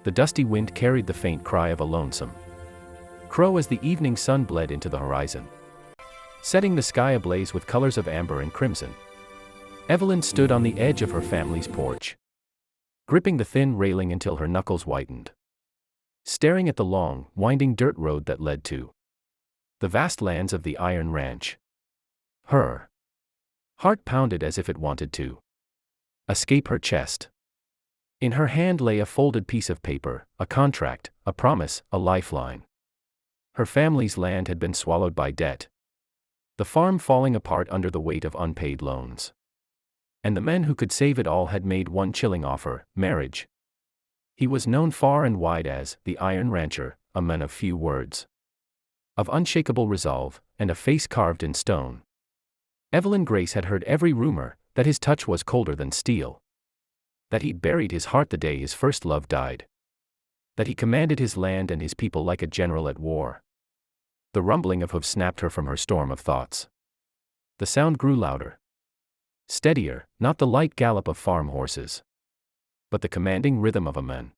The dusty wind carried the faint cry of a lonesome crow as the evening sun bled into the horizon, setting the sky ablaze with colors of amber and crimson. Evelyn stood on the edge of her family's porch, gripping the thin railing until her knuckles whitened, staring at the long, winding dirt road that led to the vast lands of the Iron Ranch. Her heart pounded as if it wanted to escape her chest. In her hand lay a folded piece of paper, a contract, a promise, a lifeline. Her family's land had been swallowed by debt, the farm falling apart under the weight of unpaid loans. And the men who could save it all had made one chilling offer: marriage. He was known far and wide as the Iron Rancher, a man of few words, of unshakable resolve, and a face carved in stone. Evelyn Grace had heard every rumor, that his touch was colder than steel, that he'd buried his heart the day his first love died, that he commanded his land and his people like a general at war. The rumbling of hooves snapped her from her storm of thoughts. The sound grew louder, steadier, not the light gallop of farm horses, but the commanding rhythm of a man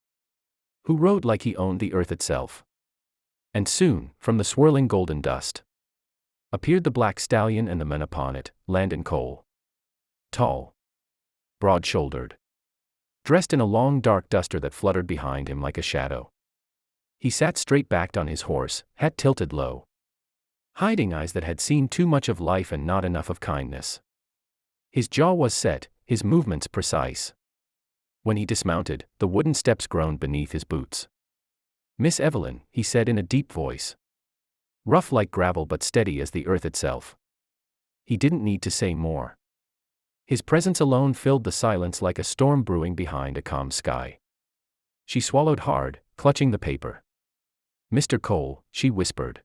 who rode like he owned the earth itself. And soon, from the swirling golden dust, appeared the black stallion and the men upon it, Landon Cole. Tall, broad-shouldered, dressed in a long dark duster that fluttered behind him like a shadow. He sat straight-backed on his horse, hat tilted low, hiding eyes that had seen too much of life and not enough of kindness. His jaw was set, his movements precise. When he dismounted, the wooden steps groaned beneath his boots. "Miss Evelyn," he said in a deep voice, rough like gravel but steady as the earth itself. He didn't need to say more. His presence alone filled the silence like a storm brewing behind a calm sky. She swallowed hard, clutching the paper. "Mr. Cole," she whispered.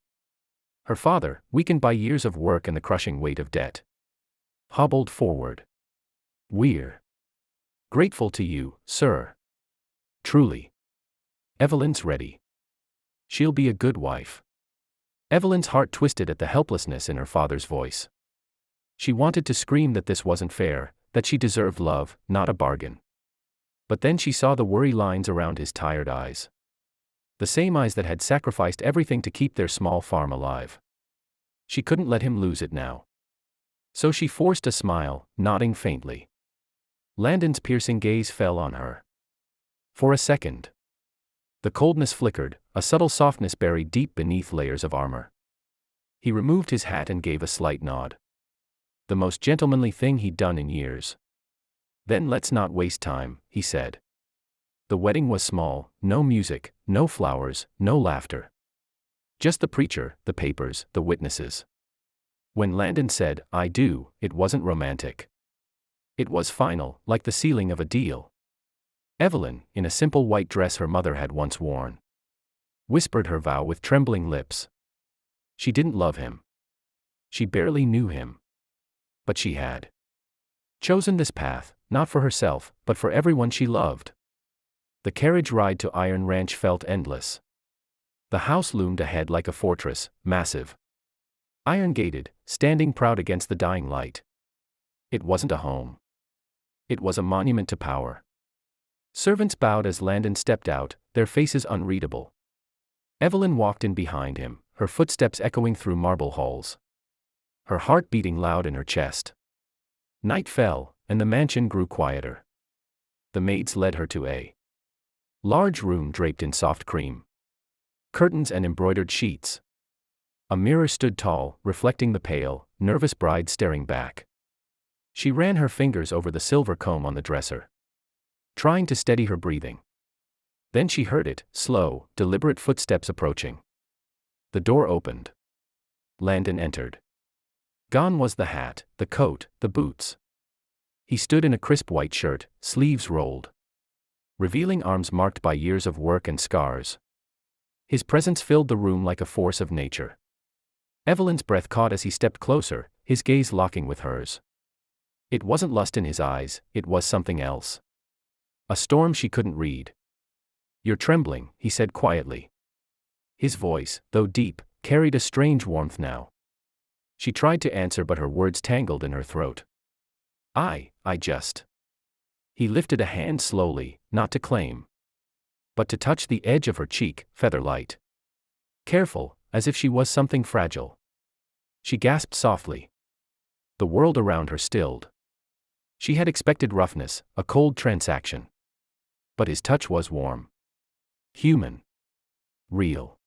Her father, weakened by years of work and the crushing weight of debt, hobbled forward. "We're grateful to you, sir. Truly. Evelyn's ready. She'll be a good wife." Evelyn's heart twisted at the helplessness in her father's voice. She wanted to scream that this wasn't fair, that she deserved love, not a bargain. But then she saw the worry lines around his tired eyes. The same eyes that had sacrificed everything to keep their small farm alive. She couldn't let him lose it now. So she forced a smile, nodding faintly. Landon's piercing gaze fell on her. For a second, the coldness flickered, a subtle softness buried deep beneath layers of armor. He removed his hat and gave a slight nod. The most gentlemanly thing he'd done in years. "Then let's not waste time," he said. The wedding was small, no music, no flowers, no laughter. Just the preacher, the papers, the witnesses. When Landon said, "I do," it wasn't romantic. It was final, like the sealing of a deal. Evelyn, in a simple white dress her mother had once worn, whispered her vow with trembling lips. She didn't love him. She barely knew him. But she had chosen this path, not for herself, but for everyone she loved. The carriage ride to Iron Ranch felt endless. The house loomed ahead like a fortress, massive, iron-gated, standing proud against the dying light. It wasn't a home. It was a monument to power. Servants bowed as Landon stepped out, their faces unreadable. Evelyn walked in behind him, her footsteps echoing through marble halls, her heart beating loud in her chest. Night fell, and the mansion grew quieter. The maids led her to a large room draped in soft cream curtains and embroidered sheets. A mirror stood tall, reflecting the pale, nervous bride staring back. She ran her fingers over the silver comb on the dresser, trying to steady her breathing. Then she heard it, slow, deliberate footsteps approaching. The door opened. Landon entered. Gone was the hat, the coat, the boots. He stood in a crisp white shirt, sleeves rolled, revealing arms marked by years of work and scars. His presence filled the room like a force of nature. Evelyn's breath caught as he stepped closer, his gaze locking with hers. It wasn't lust in his eyes, it was something else. A storm she couldn't read. "You're trembling," he said quietly. His voice, though deep, carried a strange warmth now. She tried to answer but her words tangled in her throat. I just." He lifted a hand slowly, not to claim, but to touch the edge of her cheek, feather-light. Careful, as if she was something fragile. She gasped softly. The world around her stilled. She had expected roughness, a cold transaction. But his touch was warm. Human. Real.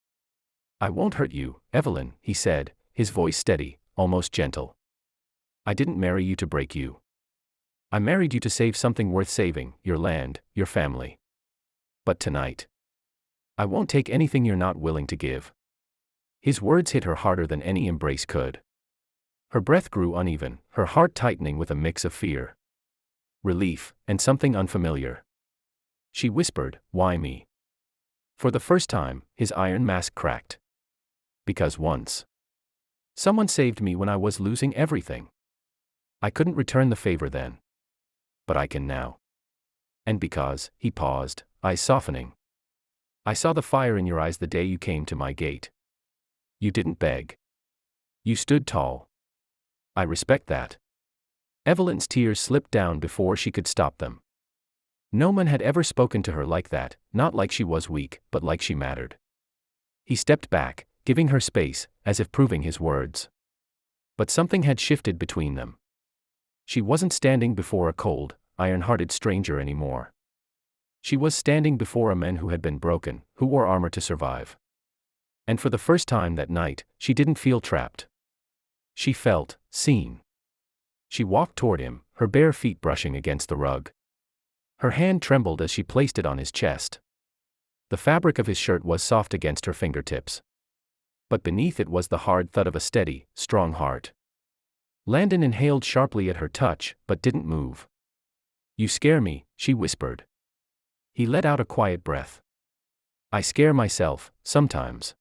"I won't hurt you, Evelyn," he said, his voice steady, almost gentle. "I didn't marry you to break you. I married you to save something worth saving, your land, your family. But tonight, I won't take anything you're not willing to give." His words hit her harder than any embrace could. Her breath grew uneven, her heart tightening with a mix of fear, relief, and something unfamiliar. She whispered, "Why me?" For the first time, his iron mask cracked. "Because once someone saved me when I was losing everything. I couldn't return the favor then. But I can now. And because," he paused, eyes softening, "I saw the fire in your eyes the day you came to my gate. You didn't beg. You stood tall. I respect that." Evelyn's tears slipped down before she could stop them. No man had ever spoken to her like that, not like she was weak, but like she mattered. He stepped back, giving her space, as if proving his words. But something had shifted between them. She wasn't standing before a cold, iron-hearted stranger anymore. She was standing before a man who had been broken, who wore armor to survive. And for the first time that night, she didn't feel trapped. She felt seen. She walked toward him, her bare feet brushing against the rug. Her hand trembled as she placed it on his chest. The fabric of his shirt was soft against her fingertips. But beneath it was the hard thud of a steady, strong heart. Landon inhaled sharply at her touch, but didn't move. "You scare me," she whispered. He let out a quiet breath. "I scare myself, sometimes."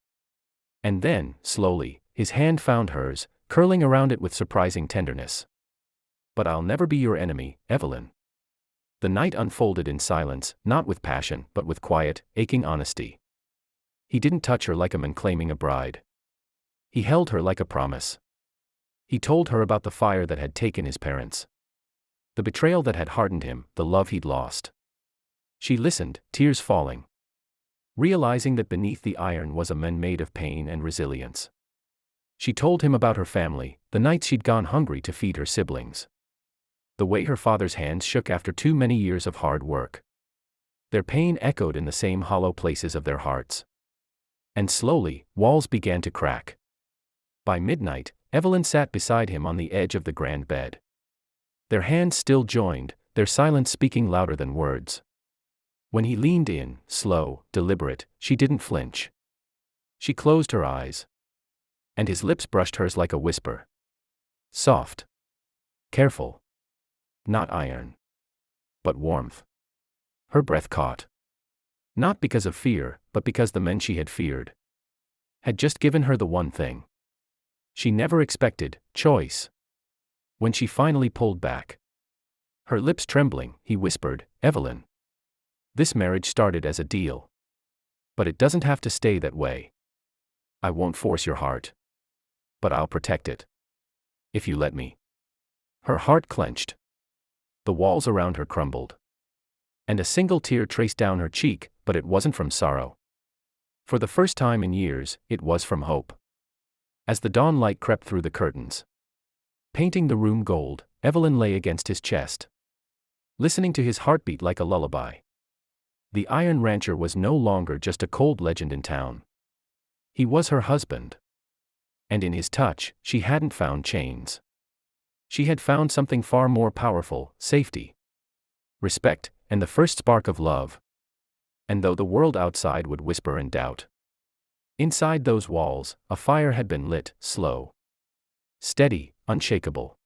And then, slowly, his hand found hers, curling around it with surprising tenderness. "But I'll never be your enemy, Evelyn." The night unfolded in silence, not with passion, but with quiet, aching honesty. He didn't touch her like a man claiming a bride. He held her like a promise. He told her about the fire that had taken his parents. The betrayal that had hardened him, the love he'd lost. She listened, tears falling. Realizing that beneath the iron was a man made of pain and resilience. She told him about her family, the nights she'd gone hungry to feed her siblings. The way her father's hands shook after too many years of hard work. Their pain echoed in the same hollow places of their hearts. And slowly, walls began to crack. By midnight, Evelyn sat beside him on the edge of the grand bed. Their hands still joined, their silence speaking louder than words. When he leaned in, slow, deliberate, she didn't flinch. She closed her eyes. And his lips brushed hers like a whisper. Soft. Careful. Not iron. But warmth. Her breath caught. Not because of fear, but because the men she had feared had just given her the one thing she never expected, choice. When she finally pulled back, her lips trembling, he whispered, "Evelyn, this marriage started as a deal. But it doesn't have to stay that way. I won't force your heart. But I'll protect it. If you let me." Her heart clenched. The walls around her crumbled. And a single tear traced down her cheek, but it wasn't from sorrow. For the first time in years, it was from hope. As the dawn light crept through the curtains, painting the room gold, Evelyn lay against his chest, listening to his heartbeat like a lullaby. The Iron Rancher was no longer just a cold legend in town. He was her husband. And in his touch, she hadn't found chains. She had found something far more powerful, safety, respect, and the first spark of love. And though the world outside would whisper and doubt, inside those walls, a fire had been lit, slow, steady, unshakable.